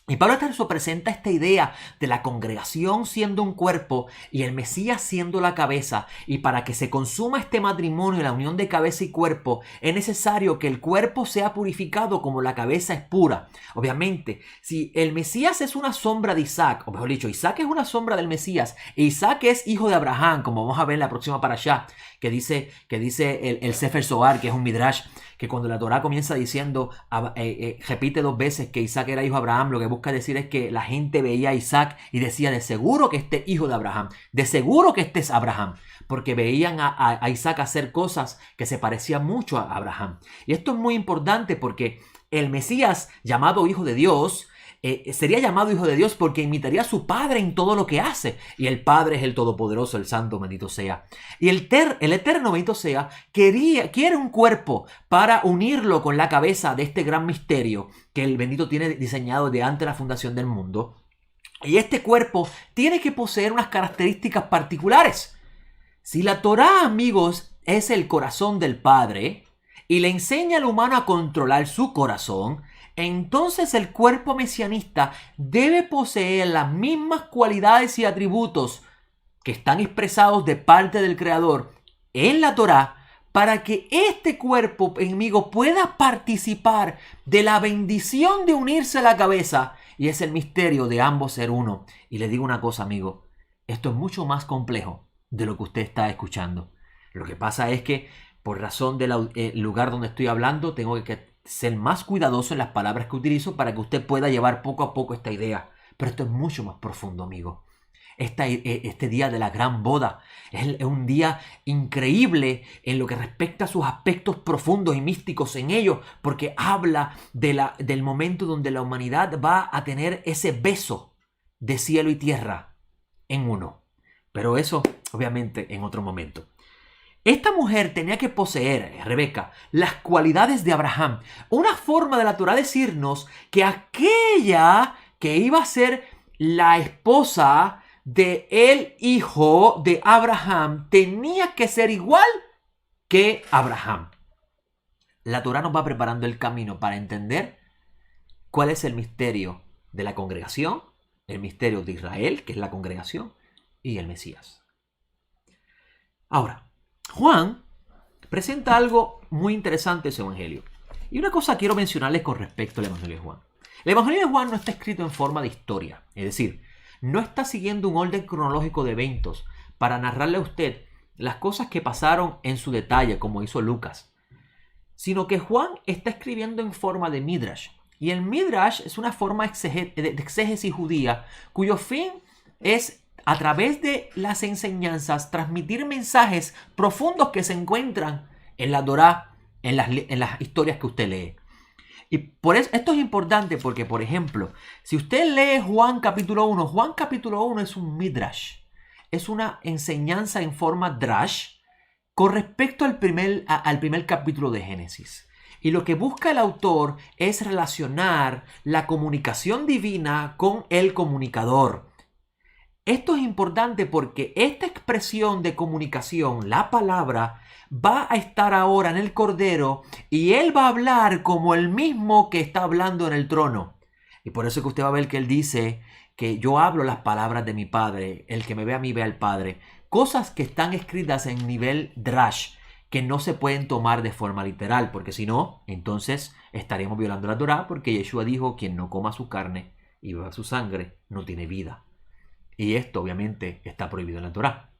Y Pablo de Tarso presenta esta idea de la congregación siendo un cuerpo y el Mesías siendo la cabeza. Y para que se consuma este matrimonio, la unión de cabeza y cuerpo, es necesario que el cuerpo sea purificado como la cabeza es pura. Obviamente, si el Mesías es una sombra de Isaac, o mejor dicho, Isaac es una sombra del Mesías, e Isaac es hijo de Abraham, como vamos a ver en la próxima parashá, que dice el Sefer Zohar, que es un midrash, que cuando la Torá comienza diciendo, repite 2 veces que Isaac era hijo de Abraham, lo que busca decir es que la gente veía a Isaac y decía, de seguro que este es hijo de Abraham, de seguro que este es Abraham, porque veían a Isaac hacer cosas que se parecían mucho a Abraham. Y esto es muy importante porque el Mesías, llamado hijo de Dios, sería llamado hijo de Dios porque imitaría a su padre en todo lo que hace. Y el Padre es el Todopoderoso, el Santo, bendito sea. Y el Eterno, bendito sea, quiere un cuerpo para unirlo con la cabeza de este gran misterio que el bendito tiene diseñado de antes de la fundación del mundo. Y este cuerpo tiene que poseer unas características particulares. Si la Torá, amigos, es el corazón del Padre y le enseña al humano a controlar su corazón, entonces el cuerpo mesianista debe poseer las mismas cualidades y atributos que están expresados de parte del Creador en la Torá para que este cuerpo, amigo, pueda participar de la bendición de unirse a la cabeza. Y es el misterio de ambos ser uno. Y le digo una cosa, amigo, esto es mucho más complejo de lo que usted está escuchando. Lo que pasa es que por razón del lugar donde estoy hablando, tengo que ser más cuidadoso en las palabras que utilizo para que usted pueda llevar poco a poco esta idea. Pero esto es mucho más profundo, amigo. Este día de la gran boda es un día increíble en lo que respecta a sus aspectos profundos y místicos en ello, porque habla del momento donde la humanidad va a tener ese beso de cielo y tierra en uno. Pero eso, obviamente, en otro momento. Esta mujer tenía que poseer, Rebeca, las cualidades de Abraham. Una forma de la Torá decirnos que aquella que iba a ser la esposa del hijo de Abraham tenía que ser igual que Abraham. La Torá nos va preparando el camino para entender cuál es el misterio de la congregación, el misterio de Israel, que es la congregación, y el Mesías. Ahora, Juan presenta algo muy interesante en su evangelio. Y una cosa quiero mencionarles con respecto al evangelio de Juan. El evangelio de Juan no está escrito en forma de historia. Es decir, no está siguiendo un orden cronológico de eventos para narrarle a usted las cosas que pasaron en su detalle, como hizo Lucas. Sino que Juan está escribiendo en forma de midrash. Y el midrash es una forma de exégesis judía cuyo fin es, a través de las enseñanzas, transmitir mensajes profundos que se encuentran en la Torá, en las historias que usted lee. Y por eso esto es importante porque, por ejemplo, si usted lee Juan capítulo 1, Juan capítulo 1 es un midrash. Es una enseñanza en forma drash con respecto al primer capítulo de Génesis. Y lo que busca el autor es relacionar la comunicación divina con el comunicador. Esto es importante porque esta expresión de comunicación, la palabra, va a estar ahora en el Cordero y él va a hablar como el mismo que está hablando en el trono. Y por eso que usted va a ver que él dice que yo hablo las palabras de mi Padre, el que me ve a mí ve al Padre. Cosas que están escritas en nivel drash, que no se pueden tomar de forma literal, porque si no, entonces estaremos violando la Torá, porque Yeshua dijo, quien no coma su carne y beba su sangre, no tiene vida. Y esto obviamente está prohibido en la Torá.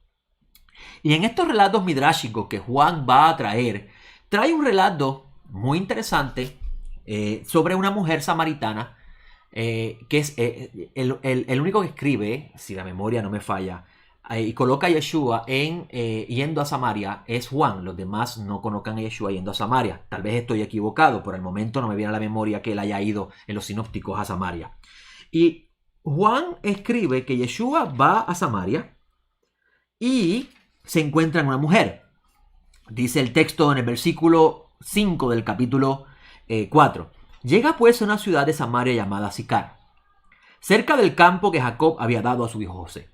Y en estos relatos midrashicos que Juan va a traer, trae un relato muy interesante sobre una mujer samaritana, que es el único que escribe, si la memoria no me falla, y coloca a Yeshua yendo a Samaria, es Juan. Los demás no colocan a Yeshua yendo a Samaria. Tal vez estoy equivocado, por el momento no me viene a la memoria que él haya ido en los sinópticos a Samaria. Y Juan escribe que Yeshua va a Samaria y se encuentra en una mujer. Dice el texto en el versículo 5 del capítulo 4. Llega pues a una ciudad de Samaria llamada Sicar, cerca del campo que Jacob había dado a su hijo José,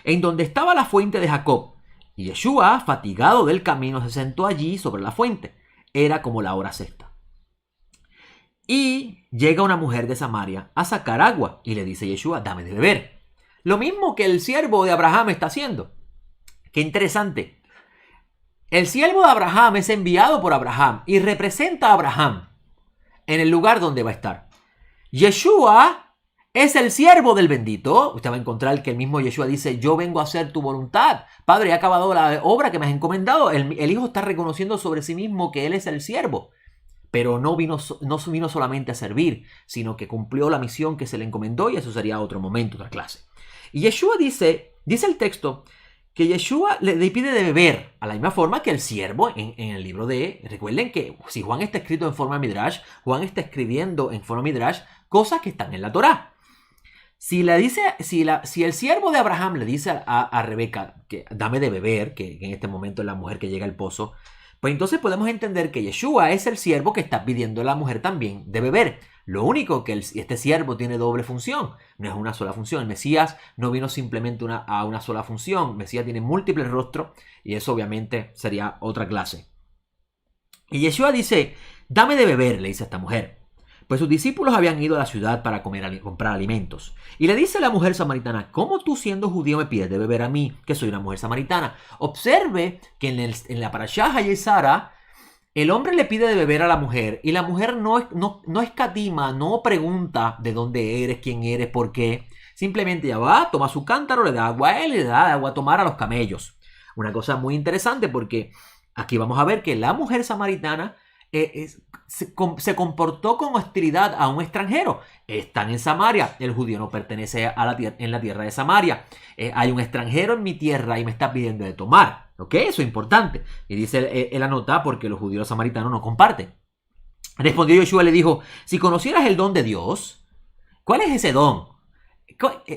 en donde estaba la fuente de Jacob. Y Yeshua, fatigado del camino, se sentó allí sobre la fuente. Era como la hora sexta. Y llega una mujer de Samaria a sacar agua y le dice Yeshua, dame de beber. Lo mismo que el siervo de Abraham está haciendo. Qué interesante. El siervo de Abraham es enviado por Abraham y representa a Abraham en el lugar donde va a estar. Yeshua es el siervo del bendito. Usted va a encontrar que el mismo Yeshua dice, yo vengo a hacer tu voluntad. Padre, he acabado la obra que me has encomendado. El hijo está reconociendo sobre sí mismo que él es el siervo. Pero no vino solamente a servir, sino que cumplió la misión que se le encomendó, y eso sería otro momento, otra clase. Y Yeshua dice el texto, que Yeshua le pide de beber, a la misma forma que el siervo en el libro de... Recuerden que si Juan está escrito en forma midrash, Juan está escribiendo en forma midrash cosas que están en la Torá. Si el siervo de Abraham le dice a Rebeca, que dame de beber, que en este momento es la mujer que llega al pozo, pues entonces podemos entender que Yeshua es el siervo que está pidiendo a la mujer también de beber. Lo único que este siervo tiene doble función, no es una sola función. El Mesías no vino simplemente a una sola función. El Mesías tiene múltiples rostros y eso obviamente sería otra clase. Y Yeshua dice, dame de beber, le dice a esta mujer. Pues sus discípulos habían ido a la ciudad para comprar alimentos. Y le dice a la mujer samaritana, ¿cómo tú siendo judío me pides de beber a mí, que soy una mujer samaritana? Observe que en la Parashá Hayesara, el hombre le pide de beber a la mujer y la mujer no escatima, no pregunta de dónde eres, quién eres, por qué. Simplemente ya va, toma su cántaro, le da agua a él y le da agua a tomar a los camellos. Una cosa muy interesante porque aquí vamos a ver que la mujer samaritana se comportó con hostilidad a un extranjero. Están en Samaria, el judío no pertenece en la tierra de Samaria. Hay un extranjero en mi tierra y me está pidiendo de tomar. ¿Ok? Eso es importante. Y dice él anota porque los judíos samaritanos no comparten. Respondió Yeshua y le dijo, si conocieras el don de Dios, ¿cuál es ese don?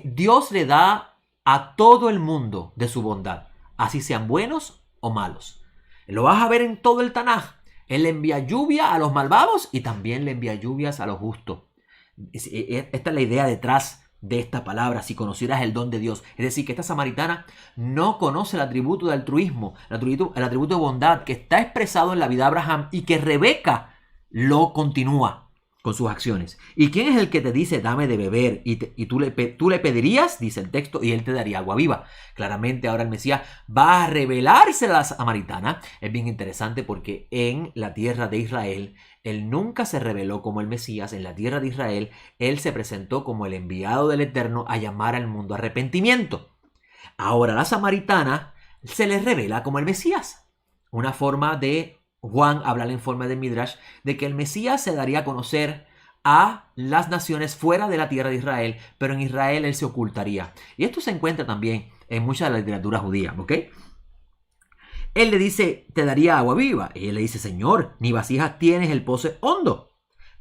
Dios le da a todo el mundo de su bondad, así sean buenos o malos. Lo vas a ver en todo el Tanaj. Él le envía lluvia a los malvados y también le envía lluvias a los justos. Esta es la idea detrás de esta palabra, si conocieras el don de Dios. Es decir, que esta samaritana no conoce el atributo de altruismo, el atributo de bondad que está expresado en la vida de Abraham y que Rebeca lo continúa con sus acciones. ¿Y quién es el que te dice dame de beber? Y tú le pedirías, dice el texto, y él te daría agua viva. Claramente ahora el Mesías va a revelarse a la samaritana. Es bien interesante porque en la tierra de Israel él nunca se reveló como el Mesías. En la tierra de Israel él se presentó como el enviado del Eterno a llamar al mundo a arrepentimiento. Ahora la samaritana se le revela como el Mesías. Una forma de Juan habla en forma de Midrash de que el Mesías se daría a conocer a las naciones fuera de la tierra de Israel, pero en Israel él se ocultaría. Y esto se encuentra también en mucha de la literatura judía, ¿ok? Él le dice, te daría agua viva. Y él le dice, Señor, ni vasijas tienes, el pozo es hondo.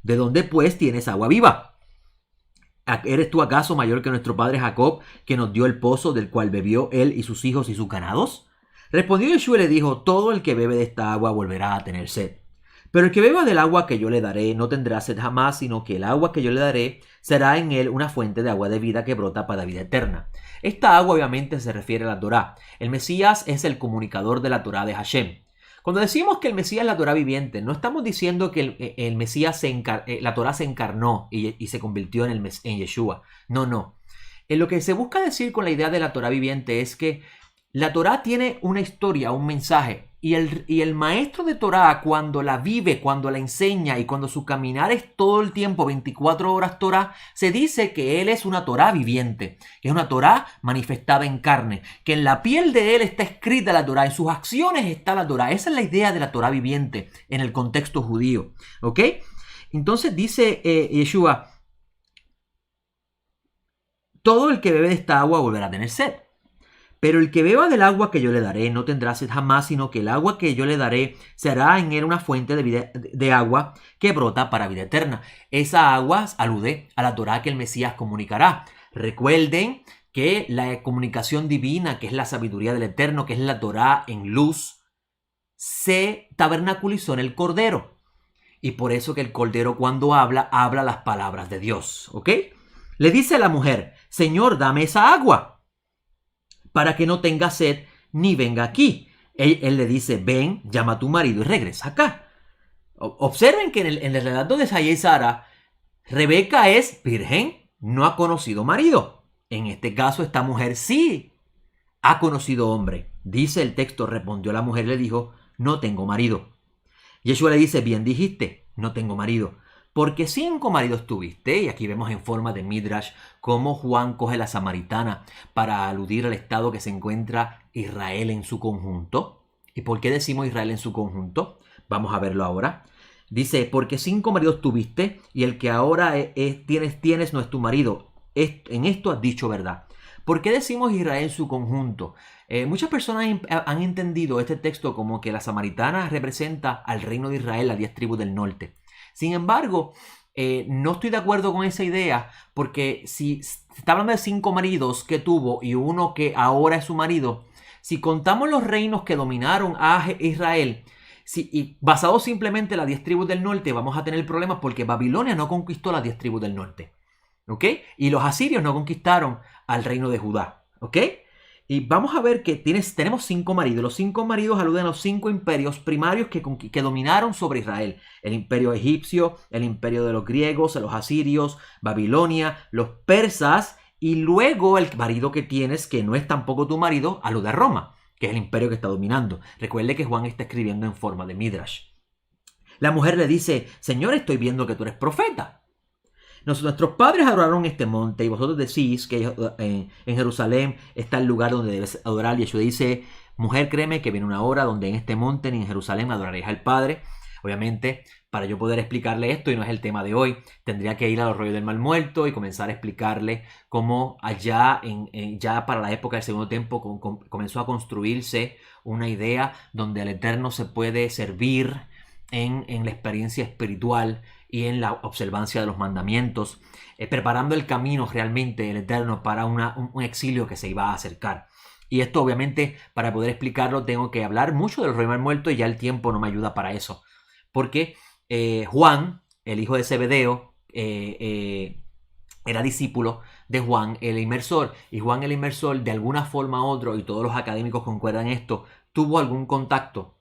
¿De dónde pues tienes agua viva? ¿Eres tú acaso mayor que nuestro padre Jacob, que nos dio el pozo del cual bebió él y sus hijos y sus ganados? Respondió Yeshua y le dijo, todo el que bebe de esta agua volverá a tener sed. Pero el que beba del agua que yo le daré no tendrá sed jamás, sino que el agua que yo le daré será en él una fuente de agua de vida que brota para vida eterna. Esta agua obviamente se refiere a la Torá. El Mesías es el comunicador de la Torá de Hashem. Cuando decimos que el Mesías es la Torá viviente, no estamos diciendo que el Mesías la Torá se encarnó y se convirtió en Yeshua. No, no. Lo que se busca decir con la idea de la Torá viviente es que la Torá tiene una historia, un mensaje, y el maestro de Torá, cuando la vive, cuando la enseña y cuando su caminar es todo el tiempo 24 horas Torá, se dice que él es una Torá viviente, que es una Torá manifestada en carne, que en la piel de él está escrita la Torá, en sus acciones está la Torá. Esa es la idea de la Torá viviente en el contexto judío, ¿ok? Entonces dice Yeshua, todo el que bebe de esta agua volverá a tener sed. Pero el que beba del agua que yo le daré no tendrá sed jamás, sino que el agua que yo le daré será en él una fuente de agua que brota para vida eterna. Esa agua alude a la Torá que el Mesías comunicará. Recuerden que la comunicación divina, que es la sabiduría del Eterno, que es la Torá en luz, se tabernaculizó en el Cordero. Y por eso que el Cordero cuando habla las palabras de Dios. ¿Ok? Le dice a la mujer, Señor, dame esa agua para que no tenga sed ni venga aquí. Él le dice, ven, llama a tu marido y regresa acá. Observen que en el relato de Isaiah y Sara, Rebeca es virgen, no ha conocido marido. En este caso, esta mujer sí ha conocido hombre. Dice el texto, respondió la mujer y le dijo, no tengo marido. Yeshua le dice, bien dijiste, no tengo marido. Porque 5 maridos tuviste, y aquí vemos en forma de Midrash cómo Juan coge la samaritana para aludir al estado que se encuentra Israel en su conjunto. ¿Y por qué decimos Israel en su conjunto? Vamos a verlo ahora. Dice, porque 5 maridos tuviste y el que ahora tienes no es tu marido. En esto has dicho verdad. ¿Por qué decimos Israel en su conjunto? Muchas personas han entendido este texto como que la samaritana representa al reino de Israel, las 10 tribus del norte. Sin embargo, no estoy de acuerdo con esa idea, porque si está hablando de 5 maridos que tuvo y uno que ahora es su marido, si contamos los reinos que dominaron a Israel, y basado simplemente en las 10 tribus del norte, vamos a tener problemas porque Babilonia no conquistó las 10 tribus del norte, ¿ok? Y los asirios no conquistaron al reino de Judá, ¿ok? Y vamos a ver que tenemos 5 maridos. Los 5 maridos aluden a los 5 imperios primarios que dominaron sobre Israel. El imperio egipcio, el imperio de los griegos, los asirios, Babilonia, los persas. Y luego el marido que tienes, que no es tampoco tu marido, alude a Roma, que es el imperio que está dominando. Recuerde que Juan está escribiendo en forma de Midrash. La mujer le dice, Señor, estoy viendo que tú eres profeta. Nuestros padres adoraron este monte y vosotros decís que en Jerusalén está el lugar donde debes adorar. Y Yeshua dice, mujer, créeme que viene una hora donde en este monte ni en Jerusalén adoraréis al Padre. Obviamente, para yo poder explicarle esto, y no es el tema de hoy, tendría que ir a los rollos del Mar Muerto y comenzar a explicarle cómo allá, ya para la época del Segundo Templo, comenzó a construirse una idea donde el Eterno se puede servir en la experiencia espiritual y en la observancia de los mandamientos, preparando el camino realmente del Eterno para un exilio que se iba a acercar. Y esto obviamente, para poder explicarlo, tengo que hablar mucho del Rey Mal Muerto y ya el tiempo no me ayuda para eso. Porque Juan, el hijo de Zebedeo, era discípulo de Juan el Inmersor. Y Juan el Inmersor, de alguna forma u otra, y todos los académicos concuerdan en esto, tuvo algún contacto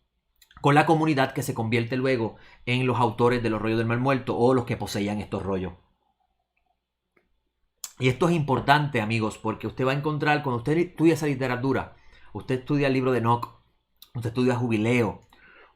con la comunidad que se convierte luego en los autores de los rollos del Mar Muerto o los que poseían estos rollos. Y esto es importante, amigos, porque usted va a encontrar, cuando usted estudia esa literatura, usted estudia el libro de Enoc, usted estudia Jubileo,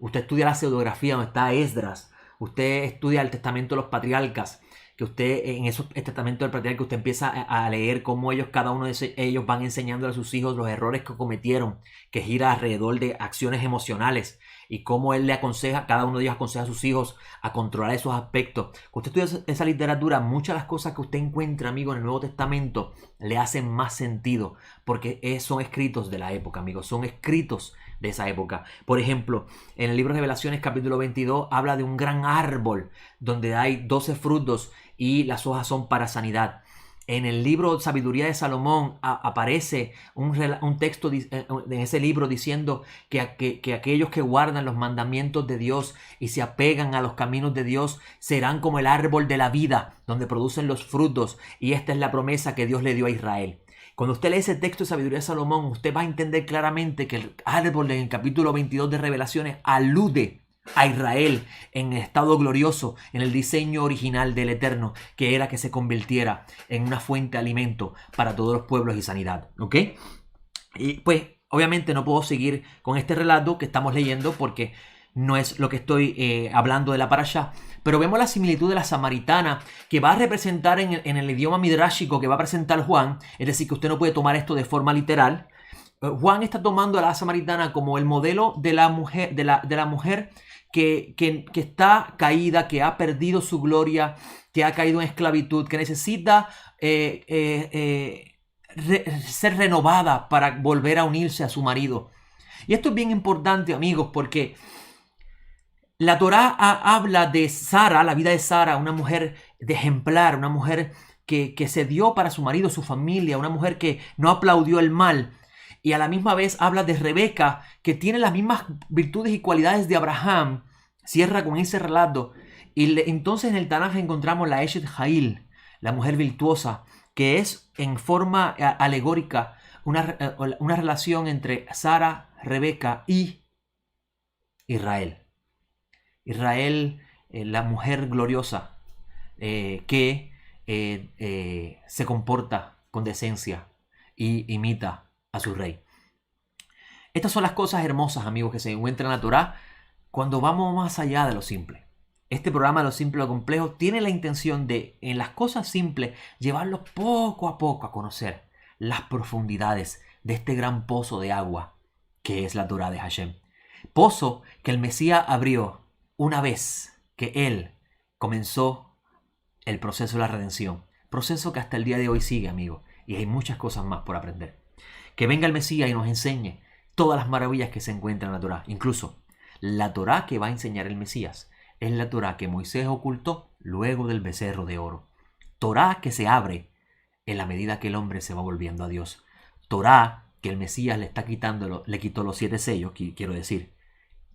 usted estudia la pseudografía donde está Esdras, usted estudia el testamento de los patriarcas, que usted en esos testamentos del patriarca usted empieza a leer cómo cada uno de ellos van enseñando a sus hijos los errores que cometieron, que gira alrededor de acciones emocionales, y cómo él le aconseja, cada uno de ellos aconseja a sus hijos a controlar esos aspectos. Cuando usted estudia esa literatura, muchas de las cosas que usted encuentra, amigo, en el Nuevo Testamento le hacen más sentido, porque son escritos de la época, amigos, son escritos de esa época. Por ejemplo, en el libro de Revelaciones capítulo 22 habla de un gran árbol donde hay 12 frutos y las hojas son para sanidad. En el libro Sabiduría de Salomón aparece un texto en ese libro diciendo que aquellos que guardan los mandamientos de Dios y se apegan a los caminos de Dios serán como el árbol de la vida, donde producen los frutos. Y esta es la promesa que Dios le dio a Israel. Cuando usted lee ese texto de Sabiduría de Salomón, usted va a entender claramente que el árbol en el capítulo 22 de Revelaciones alude a Israel en estado glorioso, en el diseño original del Eterno, que era que se convirtiera en una fuente de alimento para todos los pueblos y sanidad. ¿Ok? Y pues obviamente no puedo seguir con este relato que estamos leyendo porque no es lo que estoy hablando de la parashá, pero vemos la similitud de la samaritana que va a representar en el idioma midrashico que va a presentar Juan, es decir, que usted no puede tomar esto de forma literal. Juan está tomando a la samaritana como el modelo de la mujer, de la mujer que está caída, que ha perdido su gloria, que ha caído en esclavitud, que necesita ser renovada para volver a unirse a su marido. Y esto es bien importante, amigos, porque la Torá habla de Sara, la vida de Sara, una mujer de ejemplar, una mujer que se dio para su marido, su familia, una mujer que no aplaudió el mal. Y a la misma vez habla de Rebeca, que tiene las mismas virtudes y cualidades de Abraham. Cierra con ese relato. Y entonces en el Tanaj encontramos la Eshet Jail, la mujer virtuosa, que es en forma alegórica una relación entre Sara, Rebeca y Israel. Israel, la mujer gloriosa, que se comporta con decencia y imita a su rey. Estas son las cosas hermosas, amigos, que se encuentran en la Torá cuando vamos más allá de lo simple. Este programa de lo simple a lo complejo tiene la intención de, en las cosas simples, llevarlos poco a poco a conocer las profundidades de este gran pozo de agua que es la Torá de Hashem. Pozo que el Mesías abrió una vez que él comenzó el proceso de la redención. Proceso que hasta el día de hoy sigue, amigos. Y hay muchas cosas más por aprender. Que venga el Mesías y nos enseñe todas las maravillas que se encuentran en la Torá. Incluso la Torá que va a enseñar el Mesías es la Torá que Moisés ocultó luego del becerro de oro. Torá que se abre en la medida que el hombre se va volviendo a Dios. Torá que el Mesías le quitó los 7 sellos, quiero decir.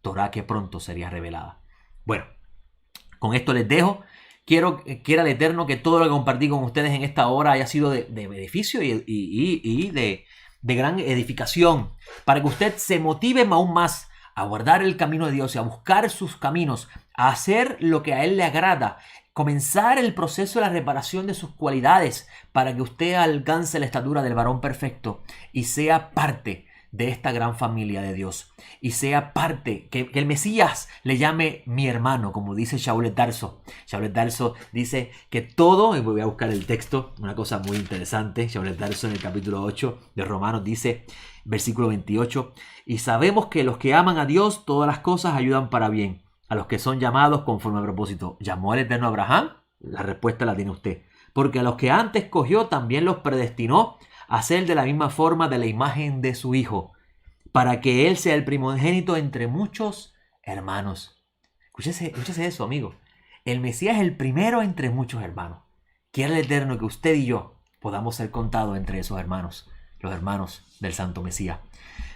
Torá que pronto sería revelada. Bueno, con esto les dejo. Quiera el Eterno que todo lo que compartí con ustedes en esta hora haya sido de beneficio y de gran edificación, para que usted se motive aún más a guardar el camino de Dios y a buscar sus caminos, a hacer lo que a Él le agrada, comenzar el proceso de la reparación de sus cualidades para que usted alcance la estatura del varón perfecto y sea parte de esta gran familia de Dios y sea parte, que el Mesías le llame mi hermano, como dice Shaul de Tarso. Shaul de Tarso dice que todo, y voy a buscar el texto, una cosa muy interesante, Shaul de Tarso en el capítulo 8 de Romanos dice, versículo 28, y sabemos que los que aman a Dios, todas las cosas ayudan para bien, a los que son llamados conforme a propósito. ¿Llamó el Eterno a Abraham? La respuesta la tiene usted. Porque a los que antes escogió también los predestinó a ser de la misma forma de la imagen de su Hijo, para que Él sea el primogénito entre muchos hermanos. Escúchese eso, amigo. El Mesías es el primero entre muchos hermanos. Quiere el Eterno que usted y yo podamos ser contados entre esos hermanos, los hermanos del Santo Mesías.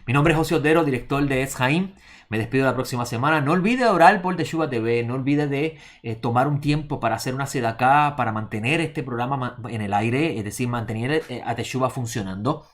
Mi nombre es José Otero, director de Etz Haim. Me despido la próxima semana. No olvide orar por Teshuva TV. No olvide de tomar un tiempo para hacer una sedaká, para mantener este programa en el aire, es decir, mantener a Teshuva funcionando.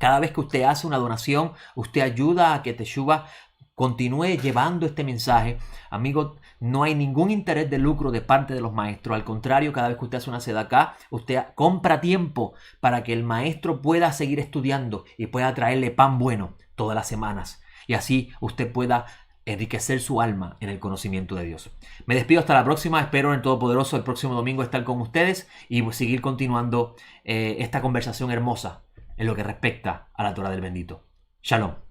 Cada vez que usted hace una donación, usted ayuda a que Teshuva continúe llevando este mensaje. Amigo, no hay ningún interés de lucro de parte de los maestros. Al contrario, cada vez que usted hace una sedaká, usted compra tiempo para que el maestro pueda seguir estudiando y pueda traerle pan bueno todas las semanas. Y así usted pueda enriquecer su alma en el conocimiento de Dios. Me despido hasta la próxima. Espero en el Todopoderoso el próximo domingo estar con ustedes y seguir continuando esta conversación hermosa en lo que respecta a la Torá del bendito. Shalom.